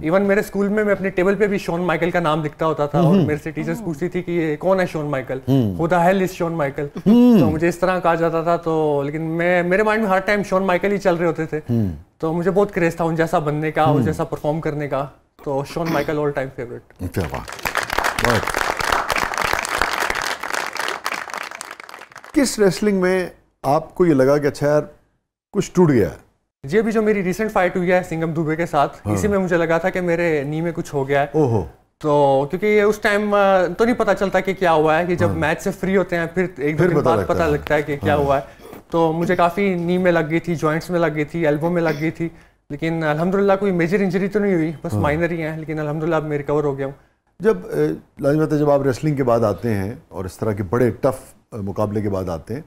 Even میرے school میں اپنے ٹیبل پہ بھی شون مائیکل کا نام لکھتا ہوتا تھا اور میرے سے ٹیچرز پوچھتی تھی کہ یہ کون ہے Shawn Michael, who the hell is Shawn Michael, تو مجھے اس طرح کہا جاتا تھا. تو لیکن میرے مائنڈ میں ہر ٹائم شون مائیکل ہی چل رہے ہوتے تھے, تو مجھے بہت کریز تھا ان جیسا بننے کا, ان جیسا پرفارم کرنے کا. تو شون مائیکل آل ٹائم فیوریٹ. کس ریسلنگ میں آپ کو یہ لگا کہ اچھا یار کچھ ٹوٹ گیا ہے؟ جی ابھی جو میری ریسنٹ فائٹ ہوئی ہے سنگم دوبے کے ساتھ, اسی میں مجھے لگا تھا کہ میرے نی میں کچھ ہو گیا ہے. تو کیونکہ یہ اس ٹائم تو نہیں پتا چلتا کہ کیا ہوا ہے, کہ جب میچ سے فری ہوتے ہیں پھر ایک دو دن بعد پتا لگتا ہے کہ کیا ہوا ہے. تو مجھے کافی نی میں لگ گئی تھی, جوائنٹس میں لگ گئی تھی, ایلبو میں لگ گئی تھی, لیکن الحمدللہ کوئی میجر انجری تو نہیں ہوئی, بس مائنر ہی ہیں, لیکن الحمدللہ اب میں ریکور ہو گیا ہوں. جب لازم بات ہے جب آپ ریسلنگ کے بعد آتے ہیں اور اس طرح کے بڑے ٹف مقابلے کے بعد آتے ہیں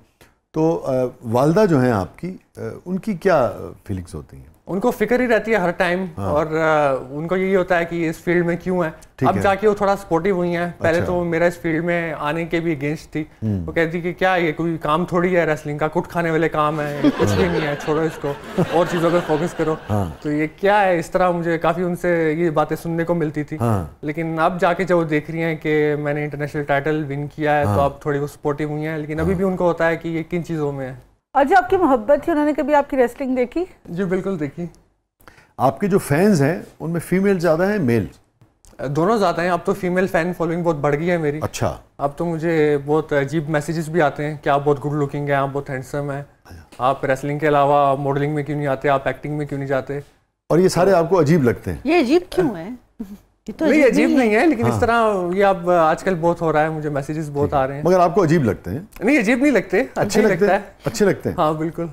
تو والدہ جو ہیں آپ کی, ان کی کیا فیلنگس ہوتی ہیں؟ ان کو فکر ہی رہتی ہے ہر ٹائم, اور ان کو یہی ہوتا ہے کہ اس فیلڈ میں کیوں ہے. اب جا کے وہ تھوڑا سپورٹیو ہوئی ہیں, پہلے تو میرا اس فیلڈ میں آنے کے بھی اگینسٹ تھی. وہ کہتی کہ کیا یہ کوئی کام تھوڑی ہے ریسلنگ کا, کٹ کھانے والے کام ہے, کچھ بھی نہیں ہے, چھوڑو اس کو, اور چیزوں پہ فوکس کرو. تو یہ کیا ہے, اس طرح مجھے کافی ان سے یہ باتیں سننے کو ملتی تھی. لیکن اب جا کے جب وہ دیکھ رہی ہیں کہ میں نے انٹرنیشنل ٹائٹل ون کیا ہے, تو اب تھوڑی وہ سپورٹیو ہوئی ہیں. لیکن ابھی بھی ان کو ہوتا ہے کہ یہ کن چیزوں میں ہے. اور جو آپ کی محبت تھی, انہوں نے کبھی آپ کی ریسلنگ دیکھی؟ جی بالکل دیکھی. آپ کے جو فینز ہیں ان میں فیمیل زیادہ ہیں میل؟ دونوں زیادہ ہیں. اب تو فیمیل فین فالوئنگ بہت بڑھ گئی ہے میری. اچھا. اب تو مجھے بہت عجیب میسیجز بھی آتے ہیں کہ آپ بہت گڈ لکنگ ہیں, آپ بہت ہینڈسم ہیں, آپ ریسلنگ کے علاوہ ماڈلنگ میں کیوں نہیں آتے, آپ ایکٹنگ میں کیوں نہیں جاتے. اور یہ سارے آپ کو عجیب لگتے ہیں؟ یہ عجیب کیوں ہے؟ نہیں عجیب نہیں ہے, لیکن اس طرح یہ اب آج کل بہت ہو رہا ہے, مجھے میسیجز بہت آ رہے ہیں. مگر آپ کو عجیب لگتے ہیں؟ نہیں عجیب نہیں لگتے, اچھے لگتا ہے. اچھے لگتے ہیں, ہاں بالکل.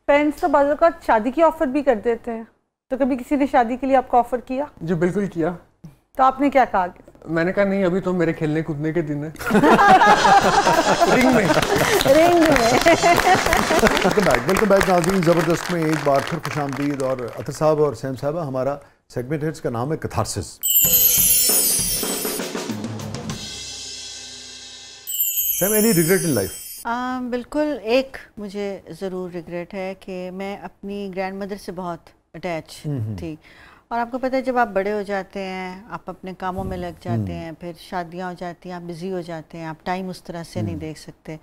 فینس تو بعض اوقات شادی کی آفر بھی کر دیتے ہیں, تو کبھی کسی نے شادی کے لیے آپ کو آفر کیا؟ جی بالکل کیا. تو آپ نے کیا کہا؟ میں نے کہا نہیں, ابھی تو میرے کھیلنے کودنے کے دن ہے. رنگ میں. ویلکم بیک ناظرین, زبردست میں ایک بار پھر خوش آمدید. اور عطر صاحب اور سیم صاحبہ, ہمارا سیگمنٹ ہے اس کا نام ہے catharsis. Same, any regret in life? بالکل ایک مجھے ضرور ریگریٹ ہے کہ میں اپنی گرینڈ مدر سے بہت اٹیچ تھی. اور آپ کو پتہ ہے جب آپ بڑے ہو جاتے ہیں, آپ اپنے کاموں میں لگ جاتے ہیں, پھر شادیاں ہو جاتی ہیں, آپ بزی ہو جاتے ہیں, آپ ٹائم اس طرح سے نہیں دیکھ سکتے.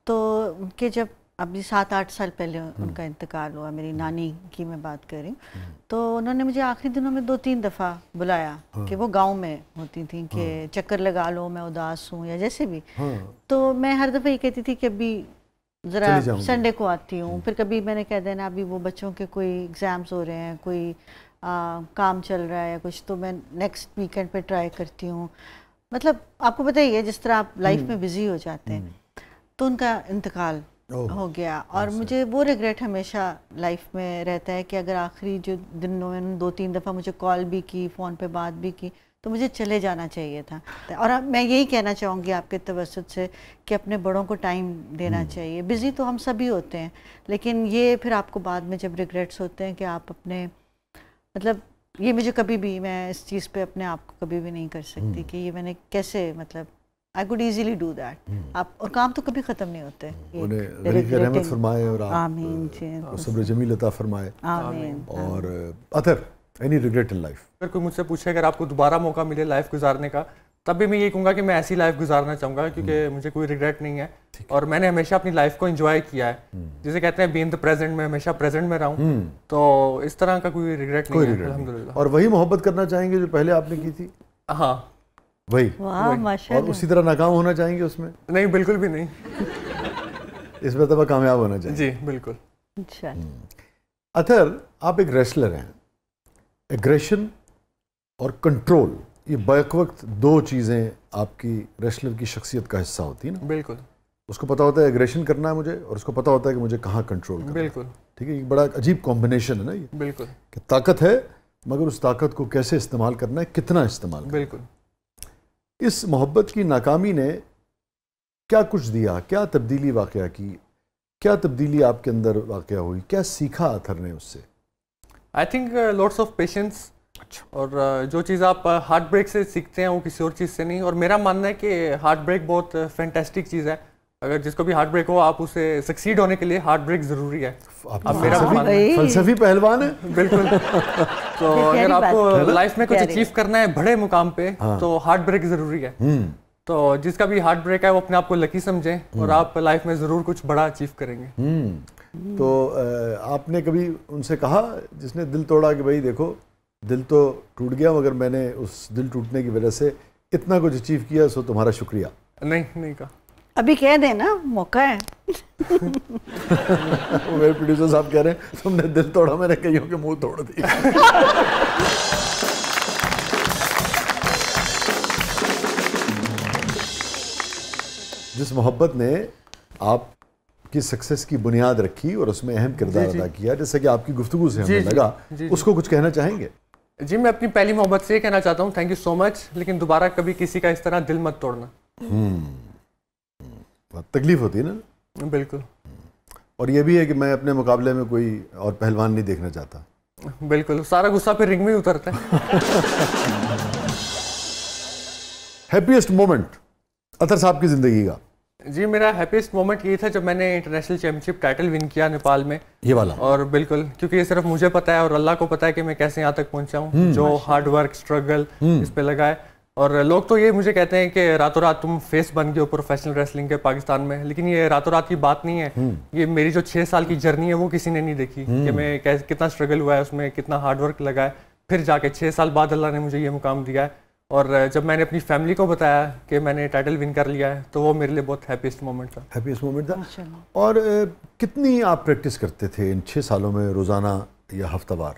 تو کہ جب ابھی 7-8 سال پہلے ان کا انتقال ہوا, میری نانی کی میں بات کر رہی ہوں, تو انہوں نے مجھے آخری دنوں میں 2-3 دفعہ بلایا کہ وہ گاؤں میں ہوتی تھیں کہ چکر لگا لو, میں اداس ہوں یا جیسے بھی. تو میں ہر دفعہ یہ کہتی تھی کہ ابھی ذرا سنڈے کو آتی ہوں. پھر کبھی میں نے کہہ دینا ابھی وہ بچوں کے کوئی ایگزامز ہو رہے ہیں, کوئی کام چل رہا ہے کچھ, تو میں نیکسٹ ویکینڈ پہ ٹرائی کرتی ہوں. مطلب آپ کو پتہ ہی ہے جس طرح آپ لائف میں بزی ہو جاتے ہیں. تو ان کا انتقال ہو گیا, اور مجھے وہ ریگریٹ ہمیشہ لائف میں رہتا ہے کہ اگر آخری جو دنوں میں 2-3 دفعہ مجھے کال بھی کی, فون پہ بات بھی کی, تو مجھے چلے جانا چاہیے تھا. اور میں یہی کہنا چاہوں گی آپ کے توسط سے کہ اپنے بڑوں کو ٹائم دینا چاہیے. بزی تو ہم سبھی ہوتے ہیں, لیکن یہ پھر آپ کو بعد میں جب ریگریٹس ہوتے ہیں کہ آپ اپنے مطلب یہ مجھے کبھی بھی, میں اس چیز پہ اپنے آپ کو کبھی بھی نہیں کر سکتی کہ یہ میں نے کیسے, مطلب I could easily do that. آپ اور کام تو کبھی ختم نہیں ہوتے. انہیں غریب کی رحمت فرمائے اور آمین, صبر جمیل عطا فرمائے. آمین. اور اطہر, any regret in life؟ اگر کوئی مجھ سے پوچھے اگر آپ کو دوبارہ موقع ملے لائف گزارنے کا, تب بھی میں یہ کہوں گا کہ میں ایسی لائف گزارنا چاہوں گا, کیونکہ مجھے کوئی ریگریٹ نہیں ہے, اور میں نے ہمیشہ اپنی لائف کو انجوائے کیا ہے. جسے کہتے ہیں بی ان دا پریزنٹ, میں ہمیشہ پریزنٹ میں رہا ہوں, تو اس طرح کا کوئی ریگریٹ نہیں ہے الحمدللہ. اور وہی محبت کرنا چاہیں گے جو پہلے آپ نے کی تھی؟ ہاں وہی. ماشاءاللہ. اور اسی طرح ناکام ہونا چاہیں گے اس میں؟ نہیں بالکل بھی نہیں, اس مرتبہ کامیاب ہونا چاہیے. جی بالکل. اطہر, آپ ایک ریسلر ہیں. ایگریشن اور کنٹرول, یہ بیک وقت دو چیزیں آپ کی ریسلر کی شخصیت کا حصہ ہوتی ہیں نا؟ بالکل. اس کو پتا ہوتا ہے ایگریشن کرنا ہے مجھے, اور اس کو پتا ہوتا ہے کہ مجھے کہاں کنٹرول کرنا ہے. بالکل. ٹھیک ہے, یہ بڑا عجیب کمبینیشن ہے نا یہ. بالکل. کہ طاقت ہے, مگر اس طاقت کو کیسے استعمال کرنا ہے, کتنا استعمال کرنا ہے. بالکل. اس محبت کی ناکامی نے کیا کچھ دیا, کیا تبدیلی واقعہ کی, کیا تبدیلی آپ کے اندر واقعہ ہوئی, کیا سیکھا اطہر نے اس سے؟ I think lots of patience. اور جو چیز آپ ہارٹ بریک سے سیکھتے ہیں وہ کسی اور چیز سے نہیں. اور میرا ماننا ہے کہ ہارٹ بریک بہت فینٹاسٹک چیز ہے. اگر جس کو بھی ہارٹ بریک ہو, آپ اسے سکسیڈ ہونے کے لیے ہارٹ بریک ضروری ہے. آپ فلسفی پہلوان ہیں. بالکل. تو اگر آپ کو لائف میں کچھ اچیو کرنا ہے بڑے مقام پہ تو ہارٹ بریک ضروری ہے. تو جس کا بھی ہارٹ بریک ہے وہ اپنے آپ کو لکی سمجھیں اور آپ لائف میں ضرور کچھ بڑا اچیو کریں گے. تو آپ نے کبھی ان سے کہا جس نے دل توڑا کہ بھائی دیکھو دل تو ٹوٹ گیا مگر میں نے اس دل ٹوٹنے کی وجہ سے اتنا کچھ اچیو کیا سو تمہارا شکریہ؟ نہیں کہا. ابھی کہہ دیں نا, موقع ہے. میرے پروڈیوسر صاحب کہہ رہے ہیں تم نے دل توڑا, میں نے کئیوں کے منہ توڑ دیا. جس محبت نے آپ کی سکسیس کی بنیاد رکھی اور اس میں اہم کردار ادا کیا, جیسے کہ آپ کی گفتگو سے ہمیں لگا, اس کو کچھ کہنا چاہیں گے؟ جی میں اپنی پہلی محبت سے یہ کہنا چاہتا ہوں تھینک یو سو مچ, لیکن دوبارہ کبھی کسی کا اس طرح دل مت توڑنا. تکلیف ہوتی ہے نا. بالکل. اور یہ بھی ہے کہ میں اپنے مقابلے میں کوئی اور پہلوان نہیں دیکھنا چاہتا. بالکل, سارا غصہ پھر رنگ میں ہی اترتا ہے. ہیپیسٹ مومنٹ اطہر صاحب کی زندگی کا؟ جی میرا ہیپیسٹ مومنٹ یہ تھا جب میں نے انٹرنیشنل چیمپئن شپ ٹائٹل ون کیا نیپال میں. یہ والا؟ اور بالکل, کیونکہ یہ صرف مجھے پتا ہے اور اللہ کو پتا ہے کہ میں کیسے یہاں تک پہنچا ہوں, جو ہارڈ ورک اسٹرگل اس پہ لگا ہے. اور لوگ تو یہ مجھے کہتے ہیں کہ راتوں رات تم فیس بن گئے ہو پروفیشنل ریسلنگ کے پاکستان میں, لیکن یہ راتوں رات کی بات نہیں ہے. یہ میری جو 6 سال کی جرنی ہے وہ کسی نے نہیں دیکھی کہ میں کتنا اسٹرگل ہوا ہے اس میں, کتنا ہارڈ ورک لگا ہے, پھر جا کے 6 سال بعد اللہ نے مجھے یہ مقام دیا ہے. اور جب میں نے اپنی فیملی کو بتایا کہ میں نے ٹائٹل ون کر لیا ہے تو وہ میرے لیے بہت ہیپیسٹ مومنٹ تھا. ہیپیسٹ مومنٹ تھا. اور کتنی آپ پریکٹس کرتے تھے ان 6 سالوں میں, روزانہ یا ہفتہ وار؟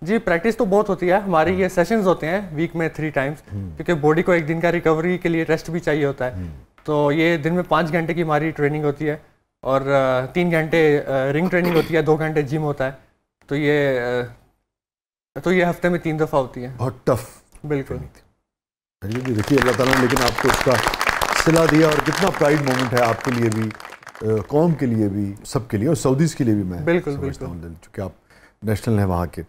جی پریکٹس تو بہت ہوتی ہے ہماری, یہ سیشنز ہوتے ہیں ویک میں 3 ٹائمز, کیونکہ باڈی کو ایک دن کا ریکوری کے لیے ریسٹ بھی چاہیے ہوتا ہے. تو یہ دن میں 5 گھنٹے کی ہماری ٹریننگ ہوتی ہے اور 3 گھنٹے رنگ ٹریننگ ہوتی ہے, 2 گھنٹے جم ہوتا ہے. تو یہ ہفتے میں 3 دفعہ ہوتی ہے. بہت ٹف. بالکل. دیکھیے اللہ تعالیٰ نے لیکن آپ کو اس کا صلہ دیا, اور کتنا پرائڈ مومنٹ ہے آپ کے لیے بھی, قوم کے لیے بھی, سب کے لیے, اور سعودیز کے لیے بھی. میں بالکل چونکہ آپ نیشنل ہیں وہاں کے.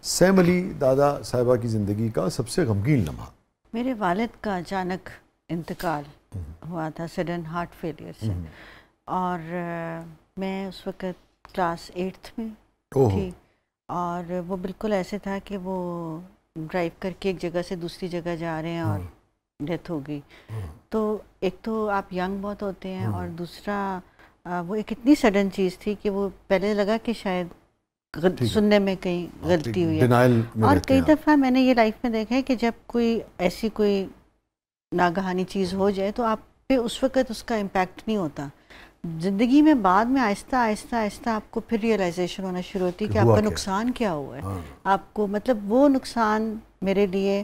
سیم علی دادا صاحبہ کی زندگی کا سب سے غمگین لمحہ؟ میرے والد کا اچانک انتقال ہوا تھا, سڈن ہارٹ فیلئر سے, اور میں اس وقت کلاس 8 میں تھی, اور وہ بالکل ایسے تھا کہ وہ ڈرائیو کر کے ایک جگہ سے دوسری جگہ جا رہے ہیں اور ڈیتھ ہو گئی. تو ایک تو آپ ینگ بہت ہوتے ہیں, اور دوسرا وہ ایک اتنی سڈن چیز تھی کہ وہ پہلے لگا کہ شاید سننے میں کہیں غلطی ہوئی ہے. اور کئی دفعہ میں نے یہ لائف میں دیکھا ہے کہ جب کوئی ایسی کوئی ناگہانی چیز ہو جائے تو آپ پہ اس وقت اس کا امپیکٹ نہیں ہوتا. زندگی میں بعد میں آہستہ آہستہ آہستہ آپ کو پھر ریئلائزیشن ہونا شروع ہوتی ہے کہ آپ کا نقصان کیا ہوا ہے. آپ کو مطلب وہ نقصان میرے لیے,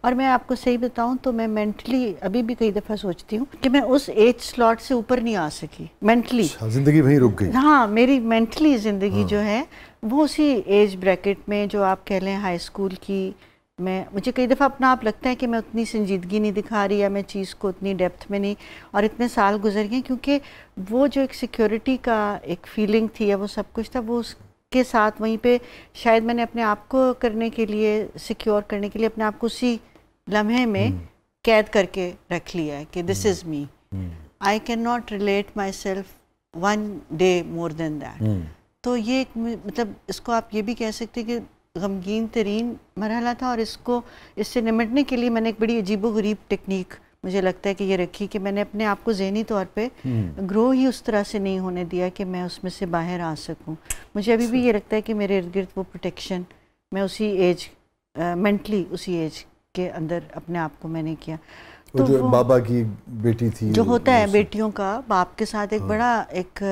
اور میں آپ کو صحیح بتاؤں تو میں مینٹلی ابھی بھی کئی دفعہ سوچتی ہوں کہ میں اس ایج سلاٹ سے اوپر نہیں آ سکی مینٹلی. زندگی وہیں رک گئی. ہاں میری مینٹلی زندگی جو ہے وہ اسی ایج بریکٹ میں, جو آپ کہہ لیں ہائی اسکول کی, مجھے کئی دفعہ اپنا آپ لگتا ہے کہ میں اتنی سنجیدگی نہیں دکھا رہی, یا میں چیز کو اتنی ڈیپتھ میں نہیں, اور اتنے سال گزر گئے کیونکہ وہ جو ایک سیکیورٹی کا ایک فیلنگ تھی یا وہ سب کچھ تھا, وہ اس کے ساتھ وہیں پہ شاید میں نے اپنے آپ کو کرنے کے لیے, سیکیور کرنے کے لیے اپنے آپ کو اسی لمحے میں قید کر کے رکھ لیا ہے کہ this is me, I can not relate myself 1 day more than that. تو یہ ایک مطلب اس کو آپ یہ بھی کہہ سکتے کہ غمگین ترین مرحلہ تھا, اور اس سے نمٹنے کے لیے میں نے ایک بڑی عجیب و غریب ٹیکنیک مجھے لگتا ہے کہ یہ رکھی کہ میں نے اپنے آپ کو ذہنی طور پہ گرو ہی اس طرح سے نہیں ہونے دیا کہ میں اس میں سے باہر آ سکوں. مجھے ابھی بھی یہ لگتا ہے کہ میرے ارد گرد وہ پروٹیکشن میں اسی ایج مینٹلی اسی ایج کے اندر اپنے آپ کو میں نے کیا. تو جو بابا کی بیٹی تھی, جو ہوتا ہے بیٹیوں کا باپ کے ساتھ ایک بڑا ایک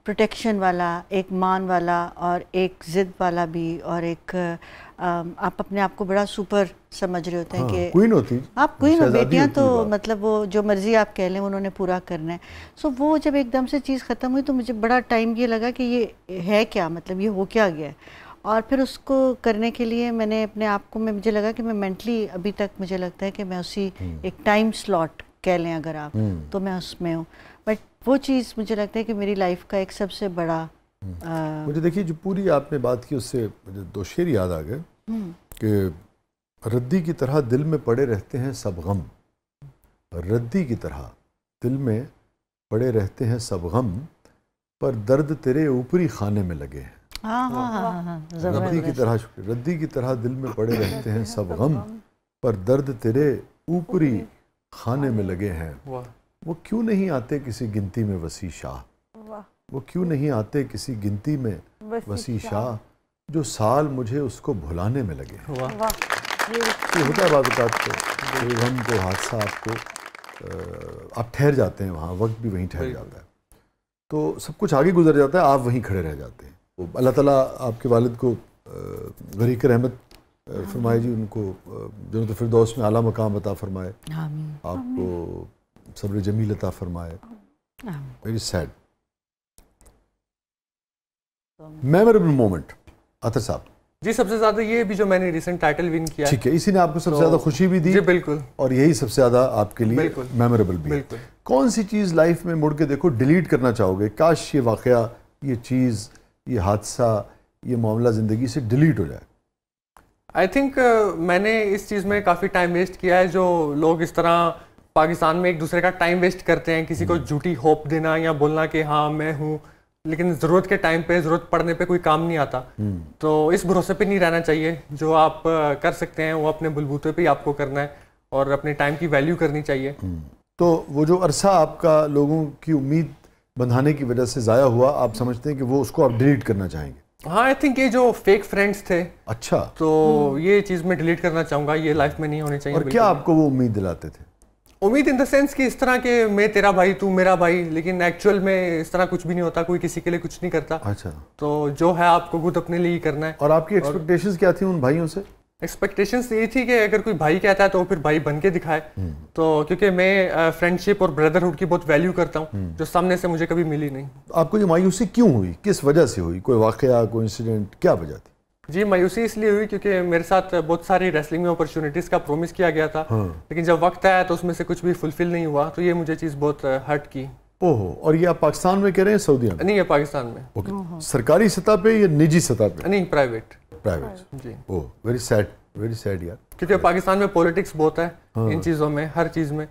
پروٹیکشن والا, ایک مان والا, اور ایک ضد والا بھی, اور ایک آپ اپنے آپ کو بڑا سپر سمجھ رہے ہوتے ہیں کہ کوئین ہوتی آپ کوئین ہو, بیٹیاں تو مطلب وہ جو مرضی آپ کہہ لیں انہوں نے پورا کرنا ہے. سو وہ جب ایک دم سے چیز ختم ہوئی تو مجھے بڑا ٹائم یہ لگا کہ یہ ہے کیا, مطلب یہ ہو کیا گیا ہے. اور پھر اس کو کرنے کے لیے میں نے اپنے آپ کو, مجھے لگا کہ میں مینٹلی ابھی تک مجھے لگتا ہے کہ میں اسی ایک ٹائم سلاٹ کہہ لیں اگر آپ, تو میں اس میں ہوں. بٹ وہ چیز مجھے لگتا ہے کہ میری لائف کا ایک سب سے بڑا مجھے دیکھیے جو پوری آپ نے بات کی اس سے مجھے 2 شعر یاد آ گئے کہ ردی کی طرح دل میں پڑے رہتے ہیں سب غم, ردی کی طرح دل میں پڑے رہتے ہیں سب غم, پر درد تیرے اوپری خانے میں لگے ہیں. ردی کی طرح ردی کی طرح دل میں پڑے رہتے ہیں سب غم، پر درد تیرے اوپری خانے میں لگے ہیں، وہ کیوں نہیں آتے کسی گنتی میں وسیع شاہ، وہ کیوں نہیں آتے کسی گنتی میں وسیع شاہ، جو سال مجھے اس کو بھلانے میں لگے ہیں۔ یہ ہوتا ہے بعض اوقات کوئی غم کو حادثہ آپ کو آپ ٹھہر جاتے ہیں وہاں، وقت بھی وہیں ٹھہر جاتا ہے، تو سب کچھ آگے گزر جاتا ہے، آپ وہیں کھڑے رہ جاتے ہیں۔ اللہ تعالیٰ آپ کے والد کو غریق رحمت فرمائے جی، ان کو جنت الفردوس میں اعلیٰ مقام عطا فرمائے، آپ کو صبر جمیل عطا فرمائے۔ ویری سیڈ میموریبل مومنٹ عطر صاحب جی، سب سے زیادہ یہ بھی جو میں نے ریسنٹ ٹائٹل ون کیا، ٹھیک ہے، اسی نے آپ کو سب سے زیادہ خوشی بھی دی جی بالکل، اور یہی سب سے زیادہ آپ کے لیے میموریبل بھی ہے۔ کون سی چیز لائف میں مڑ کے دیکھو ڈیلیٹ کرنا چاہو گے، کاش یہ واقعہ، یہ چیز، یہ حادثہ، یہ معاملہ زندگی سے ڈیلیٹ ہو جائے؟ آئی تھنک میں نے اس چیز میں کافی ٹائم ویسٹ کیا ہے، جو لوگ اس طرح پاکستان میں ایک دوسرے کا ٹائم ویسٹ کرتے ہیں، کسی کو جھوٹی ہوپ دینا یا بولنا کہ ہاں میں ہوں، لیکن ضرورت کے ٹائم پہ، ضرورت پڑنے پہ کوئی کام نہیں آتا، تو اس بھروسے پہ نہیں رہنا چاہیے۔ جو آپ کر سکتے ہیں وہ اپنے بلبوتے پہ ہی آپ کو کرنا ہے، اور اپنے ٹائم کی ویلیو کرنی چاہیے۔ تو وہ جو عرصہ آپ کا لوگوں کی امید بندھانے کی وجہ سے ضائع ہوا، آپ سمجھتے ہیں کہ وہ اس کو آپ ڈیلیٹ کرنا چاہیں گے؟ ہاں، آئی تھنک یہ جو فیک فرینڈس تھے، اچھا، تو یہ چیز میں ڈیلیٹ کرنا چاہوں گا، یہ لائف میں نہیں ہونے چاہیے۔ اور کیا آپ کو وہ امید دلاتے تھے؟ امید ان دا سینس کہ اس طرح کہ میں تیرا بھائی تو میرا بھائی، لیکن ایکچوئل میں اس طرح کچھ بھی نہیں ہوتا، کوئی کسی کے لیے کچھ نہیں کرتا۔ اچھا، تو جو ہے آپ کو خود اپنے لیے ہی کرنا ہے۔ اور آپ کی ایکسپیکٹیشنز کیا تھیں ان بھائیوں سے؟ ایکسپیکٹیشنز یہ تھی کہ اگر کوئی بھائی کہتا ہے تو پھر بھائی بن کے دکھائے، تو کیونکہ میں فرینڈ شپ اور بردرہڈ کی بہت ویلیو کرتا ہوں، جو سامنے سے مجھے کبھی ملی نہیں۔ آپ کو یہ مایوسی کیوں ہوئی، کس وجہ سے ہوئی؟ کوئی واقعہ، کوئی انسیڈنٹ، کیا وجہ تھی؟ جی، مایوسی اس لیے ہوئی کیونکہ میرے ساتھ بہت ساری ریسلنگ میں اپرچونیٹیز کا پرومس کیا گیا تھا، لیکن جب وقت آیا تو اس میں سے کچھ بھی فلفل نہیں ہوا، تو یہ مجھے چیز بہت ہرٹ کی۔ اوہو، اور یہ آپ پاکستان میں کہہ رہے ہیں سعودیہ میں؟ نہیں، یہ پاکستان میں۔ اوکے، سرکاری سطح پہ یا نجی سطح پہ؟ نہیں، پرائیویٹ۔ پرائیویٹ، جی۔ اوہ، ویری سیڈ، ویری سیڈ یار، کیونکہ پاکستان میں پولیٹکس بہت ہے ان چیزوں میں، ہر چیز میں،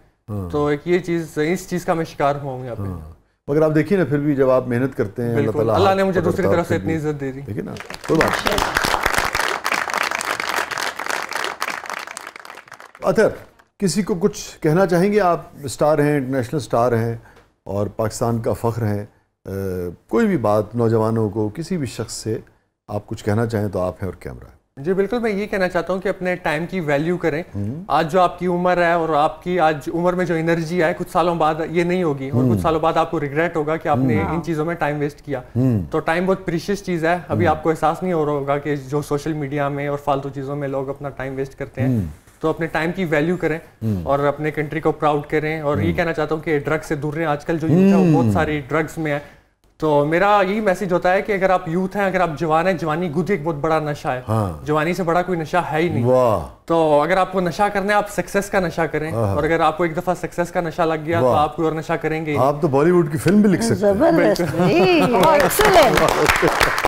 تو ایک یہ چیز، اس چیز کا میں شکار ہوا ہوں یہاں پہ۔ مگر آپ دیکھیے نا، پھر بھی جب آپ محنت کرتے ہیں، اللہ نے مجھے دوسری طرف سے اتنی عزت دے دی، دیکھیں نا، کوئی بات نہیں۔ اطہر، کسی کو کچھ کہنا چاہیں گے؟ آپ اسٹار ہیں، انٹرنیشنل اسٹار ہیں اور پاکستان کا فخر ہیں، کوئی بھی بات نوجوانوں کو، کسی بھی شخص سے آپ کچھ کہنا چاہیں تو آپ ہیں اور کیمرہ ہے۔ جی بالکل، میں یہ کہنا چاہتا ہوں کہ اپنے ٹائم کی ویلیو کریں۔ آج جو آپ کی عمر ہے اور آپ کی آج عمر میں جو انرجی ہے، کچھ سالوں بعد یہ نہیں ہوگی، اور کچھ سالوں بعد آپ کو ریگریٹ ہوگا کہ آپ نے ان چیزوں میں ٹائم ویسٹ کیا۔ تو ٹائم بہت پریشیس چیز ہے، ابھی آپ کو احساس نہیں ہو رہا ہوگا کہ جو سوشل میڈیا میں اور فالتو چیزوں میں لوگ اپنا ٹائم ویسٹ کرتے ہیں، تو اپنے ٹائم کی ویلیو کریں اور اپنے کنٹری کو پراؤڈ کریں۔ اور یہ کہنا چاہتا ہوں کہ ڈرگ سے دور رہیں، آج کل جو یوتھ ہے وہ بہت ساری ڈرگس میں ہے، تو میرا یہی میسیج ہوتا ہے کہ اگر آپ یوتھ ہیں، اگر آپ جوان ہیں، جوانی خود ایک بہت بڑا نشہ ہے، جوانی سے بڑا کوئی نشہ ہے ہی نہیں۔ تو اگر آپ کو نشہ کرنا ہے، آپ سکسیس کا نشہ کریں، اور اگر آپ کو ایک دفعہ سکسیس کا نشہ لگ گیا تو آپ کوئی اور نشہ کریں گے۔ آپ تو بالی ووڈ کی فلم بھی لکھ سکتے ہیں۔